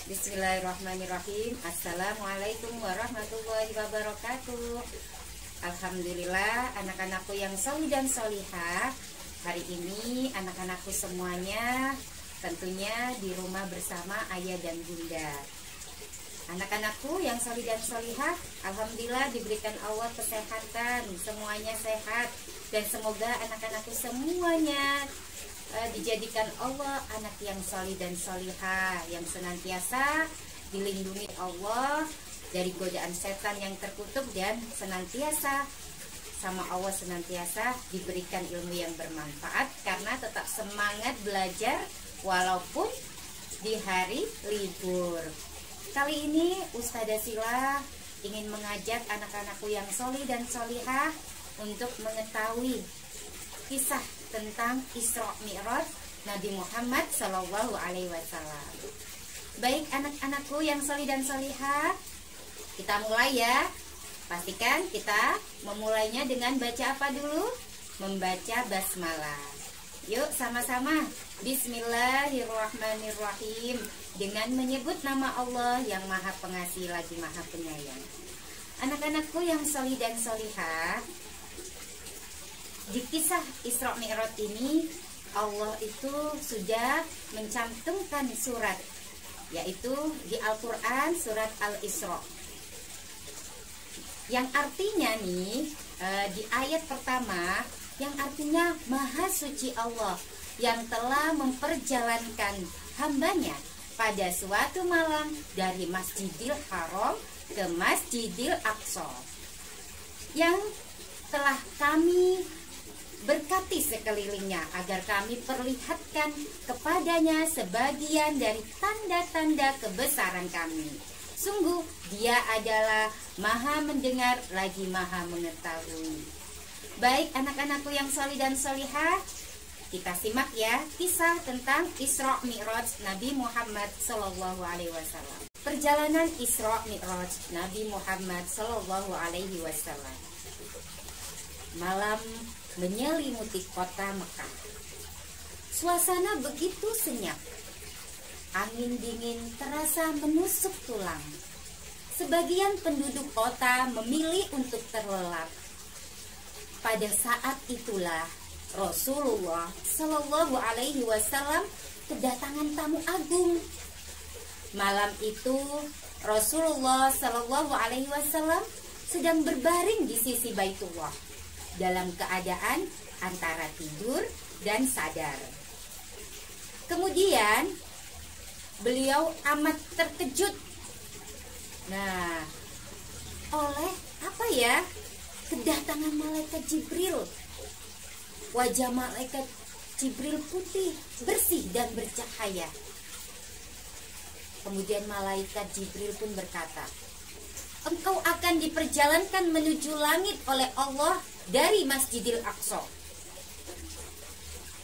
Bismillahirrahmanirrahim. Assalamualaikum warahmatullahi wabarakatuh. Alhamdulillah, anak-anakku yang solih dan solihah, hari ini anak-anakku semuanya tentunya di rumah bersama ayah dan bunda. Anak-anakku yang solih dan solihah, alhamdulillah diberikan Allah kesehatan, semuanya sehat, dan semoga anak-anakku semuanya dijadikan Allah anak yang solih dan solihah, yang senantiasa dilindungi Allah dari godaan setan yang terkutuk, dan senantiasa sama Allah senantiasa diberikan ilmu yang bermanfaat karena tetap semangat belajar walaupun di hari libur. Kali ini Ustazah Sila ingin mengajak anak-anakku yang solih dan solihah untuk mengetahui kisah tentang Isra Mi'raj Nabi Muhammad Sallallahu Alaihi Wasallam. Baik anak-anakku yang solih dan solihah, kita mulai ya. Pastikan kita memulainya dengan baca apa dulu? Membaca basmalah. Yuk sama-sama. Bismillahirrahmanirrahim. Dengan menyebut nama Allah yang Maha Pengasih lagi Maha Penyayang. Anak-anakku yang solih dan solihah, di kisah Isra Mi'raj ini Allah itu sudah mencantumkan surat, yaitu di Al-Quran surat Al-Isra, yang artinya nih di ayat pertama, yang artinya Maha Suci Allah yang telah memperjalankan hambanya pada suatu malam dari Masjidil Haram ke Masjidil Aqsa, yang telah kami berkati sekelilingnya agar kami perlihatkan kepadanya sebagian dari tanda-tanda kebesaran kami. Sungguh dia adalah Maha mendengar lagi Maha mengetahui. Baik anak-anakku yang solih dan solihah, kita simak ya kisah tentang Isra Mi'raj Nabi Muhammad Sallallahu Alaihi Wasallam. Perjalanan Isra Mi'raj Nabi Muhammad Sallallahu Alaihi Wasallam. Malam menyelimuti kota Mekah. Suasana begitu senyap. Angin dingin terasa menusuk tulang. Sebagian penduduk kota memilih untuk terlelap. Pada saat itulah Rasulullah Shallallahu Alaihi Wasallam kedatangan tamu agung. Malam itu Rasulullah Shallallahu Alaihi Wasallam sedang berbaring di sisi Baitullah dalam keadaan antara tidur dan sadar. Kemudian beliau amat terkejut. Nah, oleh apa ya? Kedatangan malaikat Jibril. Wajah malaikat Jibril putih, bersih dan bercahaya. Kemudian malaikat Jibril pun berkata, "Engkau akan diperjalankan menuju langit oleh Allah dari Masjidil Aqsa."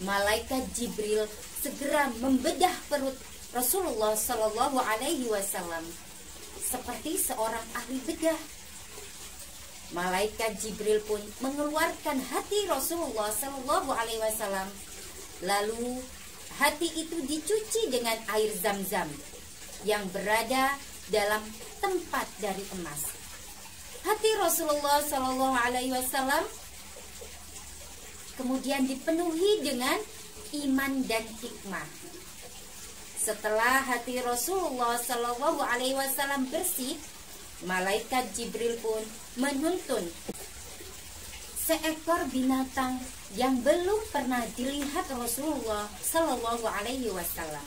Malaikat Jibril segera membedah perut Rasulullah Shallallahu Alaihi Wasallam seperti seorang ahli bedah. Malaikat Jibril pun mengeluarkan hati Rasulullah Shallallahu Alaihi Wasallam. Lalu hati itu dicuci dengan air Zam-Zam yang berada dalam tempat dari emas. Hati Rasulullah Shallallahu Alaihi Wasallam kemudian dipenuhi dengan iman dan hikmah. Setelah hati Rasulullah Shallallahu Alaihi Wasallam bersih, malaikat Jibril pun menuntun seekor binatang yang belum pernah dilihat Rasulullah Shallallahu Alaihi Wasallam.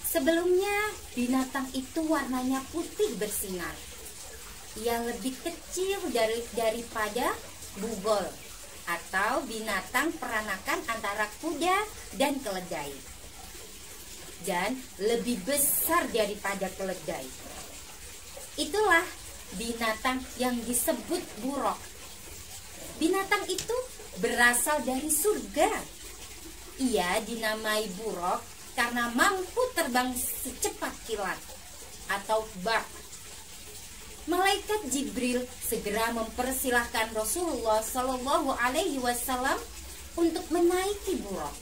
Sebelumnya binatang itu warnanya putih bersinar. Ia lebih kecil daripada bugol atau binatang peranakan antara kuda dan keledai, dan lebih besar daripada keledai. Itulah binatang yang disebut buraq. Binatang itu berasal dari surga. Ia dinamai buraq karena mampu terbang secepat kilat atau barq. Malaikat Jibril segera mempersilahkan Rasulullah Shallallahu Alaihi Wasallam untuk menaiki buraq.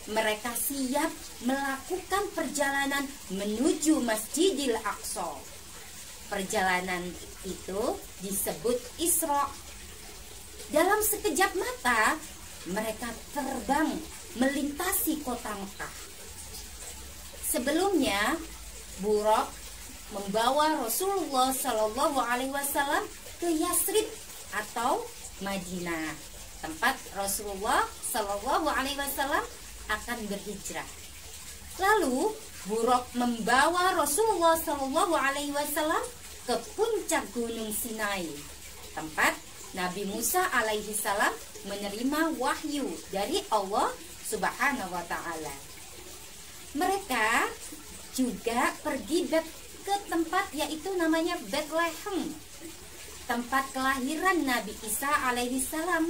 mereka siap melakukan perjalanan menuju Masjidil Aqsa. Perjalanan itu disebut Isra. Dalam sekejap mata, mereka terbang melintasi kota Mekah. Sebelumnya, Buraq membawa Rasulullah Shallallahu Alaihi Wasallam ke Yasrib atau Madinah, tempat Rasulullah Shallallahu Alaihi Wasallam akan berhijrah. Lalu Buraq membawa Rasulullah Shallallahu Alaihi Wasallam ke puncak Gunung Sinai, tempat Nabi Musa alaihi salam menerima wahyu dari Allah Subhanahu wa taala. Mereka juga pergi ke tempat yaitu namanya Bethlehem, tempat kelahiran Nabi Isa alaihi salam.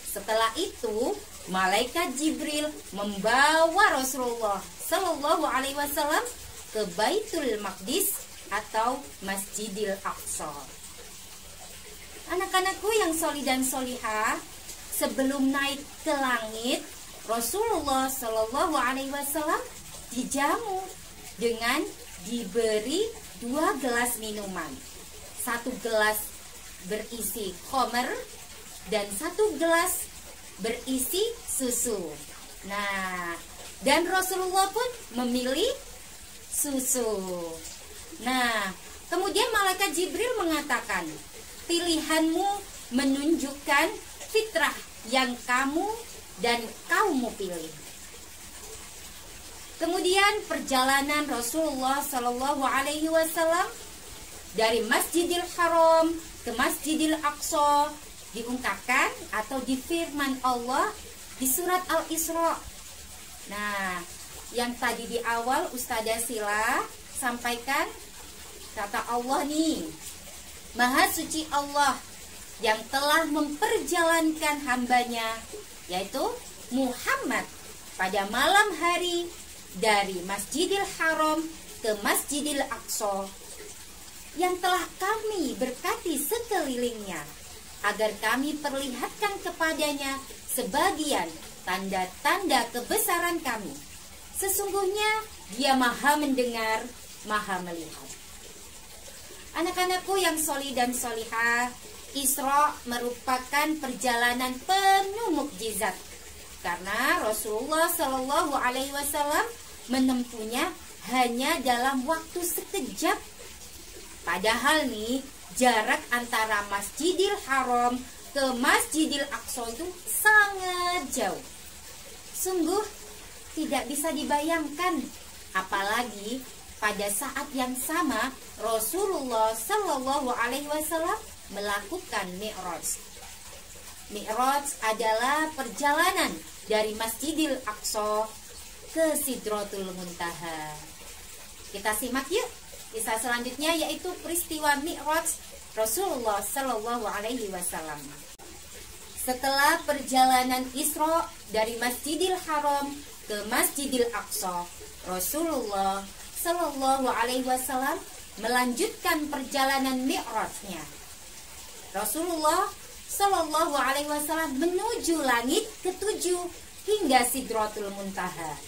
Setelah itu, malaikat Jibril membawa Rasulullah Shallallahu alaihi wasallam ke Baitul Maqdis atau Masjidil Aqsa. Anak-anakku yang sholih dan sholihah, sebelum naik ke langit, Rasulullah Shallallahu Alaihi Wasallam dijamu dengan diberi 2 gelas minuman. 1 gelas berisi khamr dan 1 gelas berisi susu. Nah, dan Rasulullah pun memilih susu. Nah, kemudian malaikat Jibril mengatakan, pilihanmu menunjukkan fitrah yang kamu dan kaummu pilih. Kemudian perjalanan Rasulullah Shallallahu Alaihi Wasallam dari Masjidil Haram ke Masjidil Aqsa diungkapkan atau di firman Allah di surat Al-Isra. Nah, yang tadi di awal Ustazah Sila sampaikan, kata Allah nih, Maha suci Allah yang telah memperjalankan hambanya, yaitu Muhammad, pada malam hari dari Masjidil Haram ke Masjidil Aqsa, yang telah kami berkati sekelilingnya, agar kami perlihatkan kepadanya sebagian tanda-tanda kebesaran kami. Sesungguhnya Dia Maha mendengar, Maha melihat. Anak-anakku yang sholih dan sholihah, Isra merupakan perjalanan penuh mukjizat karena Rasulullah Shallallahu Alaihi Wasallam menempuhnya hanya dalam waktu sekejap. Padahal nih, jarak antara Masjidil Haram ke Masjidil Aqsa itu sangat jauh. Sungguh tidak bisa dibayangkan, apalagi pada saat yang sama Rasulullah Shallallahu Alaihi Wasallam melakukan Mi'raj. Mi'raj adalah perjalanan dari Masjidil Aqsa ke Sidratul Muntaha. Kita simak yuk kisah selanjutnya, yaitu peristiwa Mi'raj Rasulullah Shallallahu Alaihi Wasallam. Setelah perjalanan Isra dari Masjidil Haram ke Masjidil Aqsa, Rasulullah Shallallahu Alaihi Wasallam melanjutkan perjalanan Mi'rajnya. Rasulullah Shallallahu Alaihi Wasallam menuju langit ke-7 hingga Sidratul Muntaha.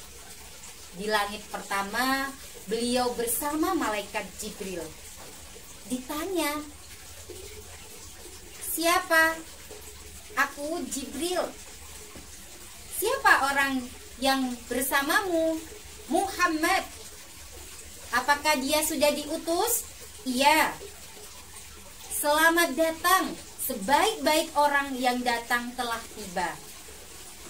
Di langit pertama, beliau bersama malaikat Jibril. Ditanya, "Siapa?" "Aku Jibril." "Siapa orang yang bersamamu?" "Muhammad." "Apakah dia sudah diutus?" "Iya." "Selamat datang, sebaik-baik orang yang datang telah tiba."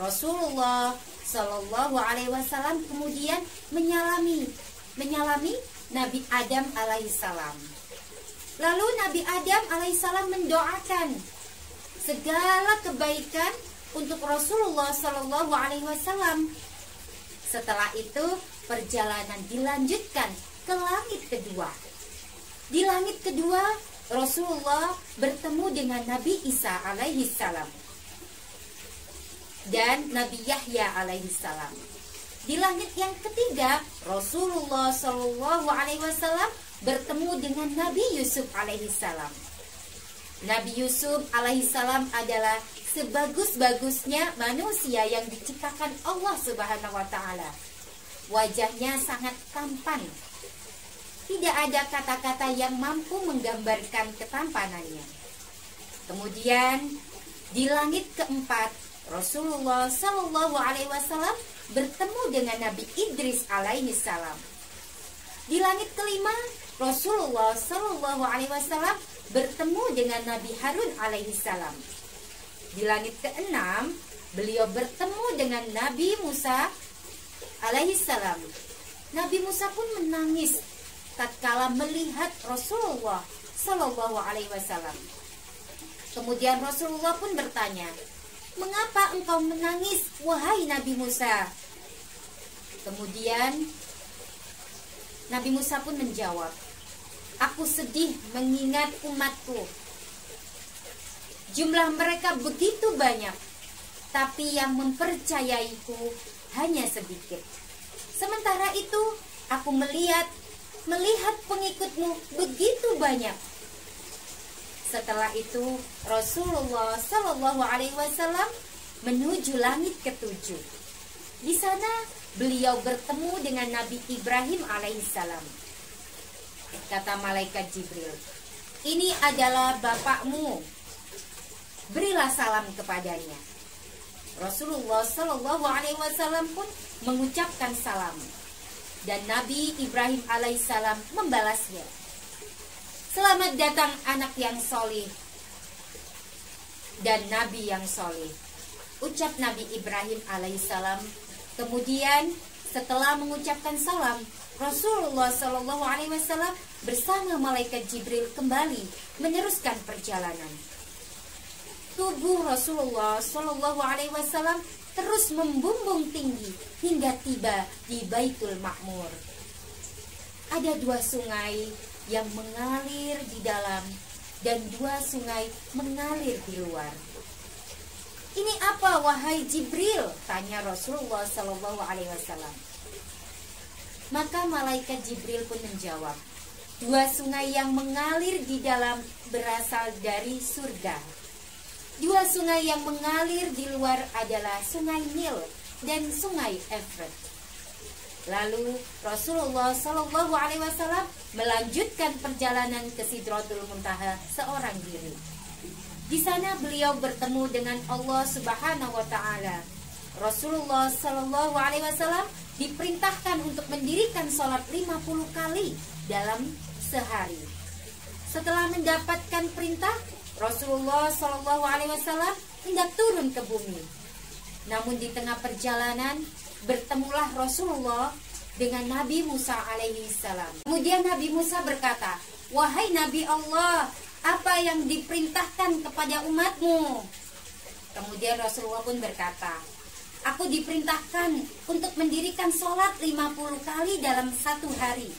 Rasulullah Shallallahu Alaihi Wasallam kemudian menyalami Nabi Adam alaihissalam. Lalu Nabi Adam alaihissalam mendoakan segala kebaikan untuk Rasulullah Shallallahu Alaihi Wasallam. Setelah itu perjalanan dilanjutkan ke langit kedua. Di langit kedua, Rasulullah bertemu dengan Nabi Isa alaihissalam dan Nabi Yahya alaihissalam. Di langit yang ketiga, Rasulullah Shallallahu Alaihi Wasallam bertemu dengan Nabi Yusuf alaihissalam. Nabi Yusuf alaihissalam adalah sebagus-bagusnya manusia yang diciptakan Allah Subhanahu wa Ta'ala. Wajahnya sangat tampan. Tidak ada kata-kata yang mampu menggambarkan ketampanannya. Kemudian di langit keempat, Rasulullah Shallallahu Alaihi Wasallam bertemu dengan Nabi Idris alaihi salam. Di langit kelima, Rasulullah Shallallahu Alaihi Wasallam bertemu dengan Nabi Harun alaihi salam. Di langit keenam, beliau bertemu dengan Nabi Musa alaihi salam. Nabi Musa pun menangis tatkala melihat Rasulullah Shallallahu Alaihi Wasallam. Kemudian Rasulullah pun bertanya, "Mengapa engkau menangis, wahai Nabi Musa?" Kemudian Nabi Musa pun menjawab, "Aku sedih mengingat umatku. Jumlah mereka begitu banyak, tapi yang mempercayaiku hanya sedikit. Sementara itu, aku melihat pengikutmu begitu banyak." Setelah itu, Rasulullah Shallallahu Alaihi Wasallam menuju langit ketujuh. Di sana beliau bertemu dengan Nabi Ibrahim alaihissalam. Kata malaikat Jibril, "Ini adalah bapakmu, berilah salam kepadanya." Rasulullah Shallallahu Alaihi Wasallam pun mengucapkan salam, dan Nabi Ibrahim alaihissalam membalasnya, "Selamat datang anak yang solih dan Nabi yang solih," ucap Nabi Ibrahim alaihissalam. Kemudian setelah mengucapkan salam, Rasulullah Shallallahu Alaihi Wasallam bersama malaikat Jibril kembali meneruskan perjalanan. Tubuh Rasulullah Shallallahu Alaihi Wasallam terus membumbung tinggi hingga tiba di Baitul Ma'mur. Ada dua sungai yang mengalir di dalam dan dua sungai mengalir di luar. "Ini apa, wahai Jibril?" tanya Rasulullah Shallallahu Alaihi Wasallam. Maka malaikat Jibril pun menjawab, "Dua sungai yang mengalir di dalam berasal dari surga. Dua sungai yang mengalir di luar adalah sungai Nil dan sungai Efrat." Lalu Rasulullah Shallallahu Alaihi Wasallam melanjutkan perjalanan ke Sidratul Muntaha seorang diri. Di sana beliau bertemu dengan Allah Subhanahu wa Ta'ala. Rasulullah Shallallahu Alaihi Wasallam diperintahkan untuk mendirikan sholat 50 kali dalam sehari. Setelah mendapatkan perintah, Rasulullah Shallallahu Alaihi Wasallam hendak turun ke bumi. Namun di tengah perjalanan bertemulah Rasulullah dengan Nabi Musa alaihi salam. Kemudian Nabi Musa berkata, "Wahai Nabi Allah, apa yang diperintahkan kepada umatmu?" Kemudian Rasulullah pun berkata, "Aku diperintahkan untuk mendirikan sholat 50 kali dalam satu hari."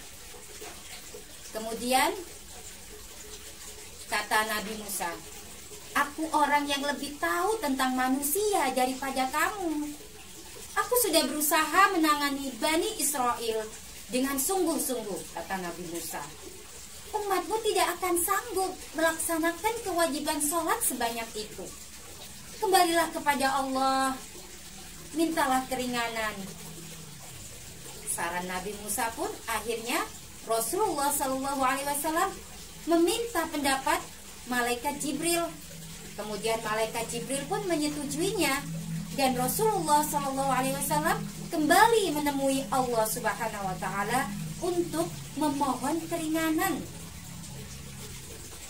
Kemudian kata Nabi Musa, "Aku orang yang lebih tahu tentang manusia daripada kamu. Aku sudah berusaha menangani Bani Israel dengan sungguh-sungguh," kata Nabi Musa. "Umatmu tidak akan sanggup melaksanakan kewajiban sholat sebanyak itu. Kembalilah kepada Allah, mintalah keringanan." Saran Nabi Musa pun akhirnya Rasulullah Shallallahu Alaihi Wasallam meminta pendapat malaikat Jibril. Kemudian malaikat Jibril pun menyetujuinya, dan Rasulullah Shallallahu Alaihi Wasallam kembali menemui Allah Subhanahu Wa Taala untuk memohon keringanan.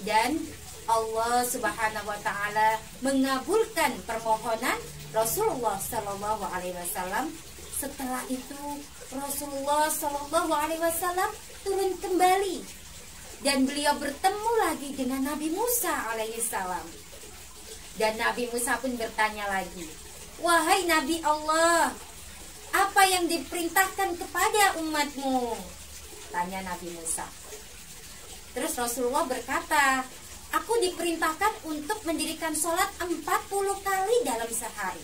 Dan Allah Subhanahu Wa Taala mengabulkan permohonan Rasulullah Shallallahu Alaihi Wasallam. Setelah itu Rasulullah Shallallahu Alaihi Wasallam turun kembali, dan beliau bertemu lagi dengan Nabi Musa alaihi salam. Dan Nabi Musa pun bertanya lagi, "Wahai Nabi Allah, apa yang diperintahkan kepada umatmu?" tanya Nabi Musa. Terus Rasulullah berkata, "Aku diperintahkan untuk mendirikan sholat 40 kali dalam sehari."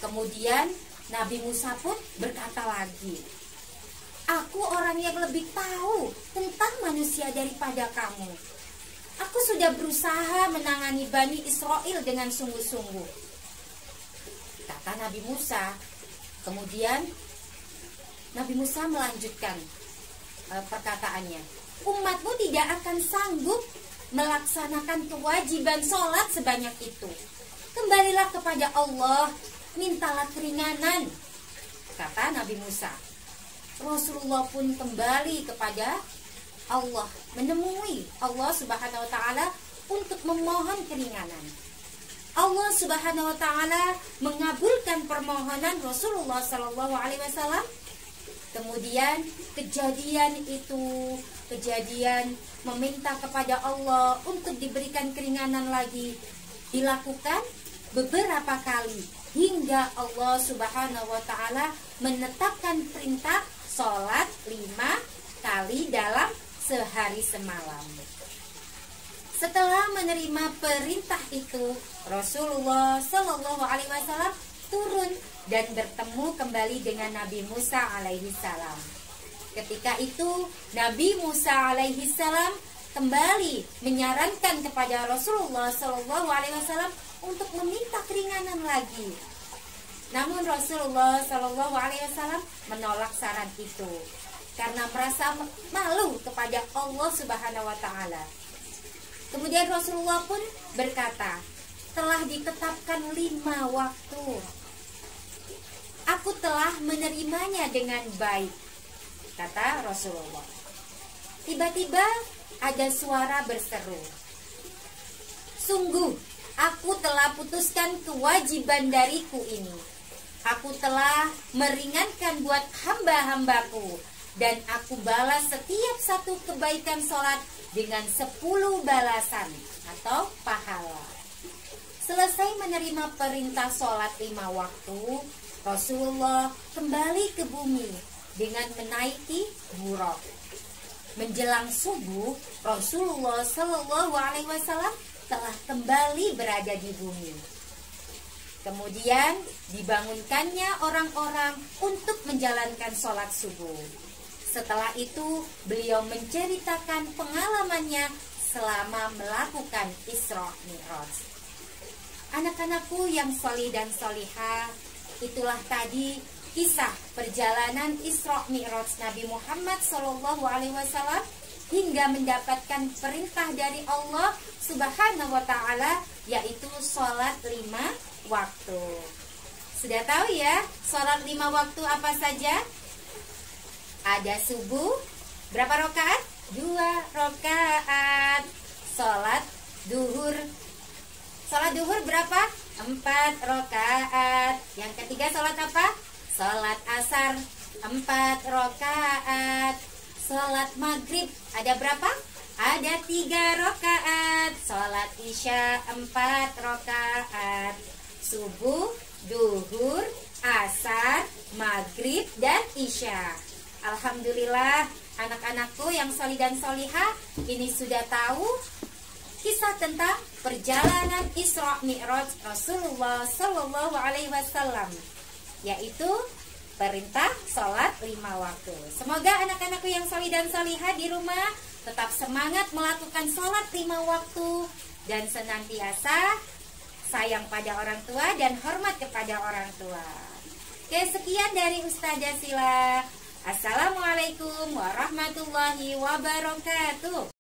Kemudian Nabi Musa pun berkata lagi, "Aku orang yang lebih tahu tentang manusia daripada kamu. Aku sudah berusaha menangani Bani Israel dengan sungguh-sungguh, kata Nabi Musa. Kemudian Nabi Musa melanjutkan perkataannya, umatmu tidak akan sanggup melaksanakan kewajiban sholat sebanyak itu. Kembalilah kepada Allah, mintalah keringanan, kata Nabi Musa. Rasulullah pun kembali kepada Allah, menemui Allah Subhanahu wa Ta'ala untuk memohon keringanan. Allah Subhanahu wa Ta'ala mengabulkan permohonan Rasulullah Sallallahu Alaihi Wasallam. Kemudian kejadian meminta kepada Allah untuk diberikan keringanan lagi dilakukan beberapa kali hingga Allah Subhanahu wa Ta'ala menetapkan perintah sholat 5 kali dalam sehari semalam. Setelah menerima perintah itu, Rasulullah Shallallahu Alaihi Wasallam turun dan bertemu kembali dengan Nabi Musa alaihi salam. Ketika itu Nabi Musa alaihi salam kembali menyarankan kepada Rasulullah Shallallahu Alaihi Wasallam untuk meminta keringanan lagi. Namun Rasulullah Shallallahu Alaihi Wasallam menolak saran itu karena merasa malu kepada Allah Subhanahu Wa Taala. Kemudian Rasulullah pun berkata, telah ditetapkan 5 waktu. Aku telah menerimanya dengan baik, kata Rasulullah. Tiba-tiba ada suara berseru, sungguh aku telah putuskan kewajiban dariku ini. Aku telah meringankan buat hamba-hambaku, dan aku balas setiap satu kebaikan sholat dengan 10 balasan atau pahala. Selesai menerima perintah sholat 5 waktu, Rasulullah kembali ke bumi dengan menaiki buraq. Menjelang subuh, Rasulullah Shallallahu Alaihi Wasallam telah kembali berada di bumi. Kemudian dibangunkannya orang-orang untuk menjalankan sholat subuh. Setelah itu beliau menceritakan pengalamannya selama melakukan Isra Mi'raj. Anak-anakku yang sholih dan sholihah, itulah tadi kisah perjalanan Isra Mi'raj Nabi Muhammad Sallallahu Alaihi Wasallam hingga mendapatkan perintah dari Allah Subhanahu Wa Taala, yaitu sholat 5 waktu. Sudah tahu ya, sholat 5 waktu apa saja? Ada subuh, berapa rakaat? 2 rakaat. Sholat duhur. Sholat duhur berapa? 4 rakaat. Yang ketiga sholat apa? Sholat asar 4 rakaat. Sholat maghrib ada berapa? Ada 3 rakaat. Sholat isya 4 rakaat. Subuh, duhur, asar, maghrib, dan isya. Alhamdulillah, anak-anakku yang sholih dan sholihah, ini sudah tahu kisah tentang perjalanan Isra Mi'raj Rasulullah Sallallahu Alaihi Wasallam, yaitu perintah sholat 5 waktu. Semoga anak-anakku yang sholih dan sholihah di rumah tetap semangat melakukan sholat 5 waktu dan senantiasa sayang pada orang tua dan hormat kepada orang tua. Oke, sekian dari Ustazah Sila. Assalamualaikum warahmatullahi wabarakatuh.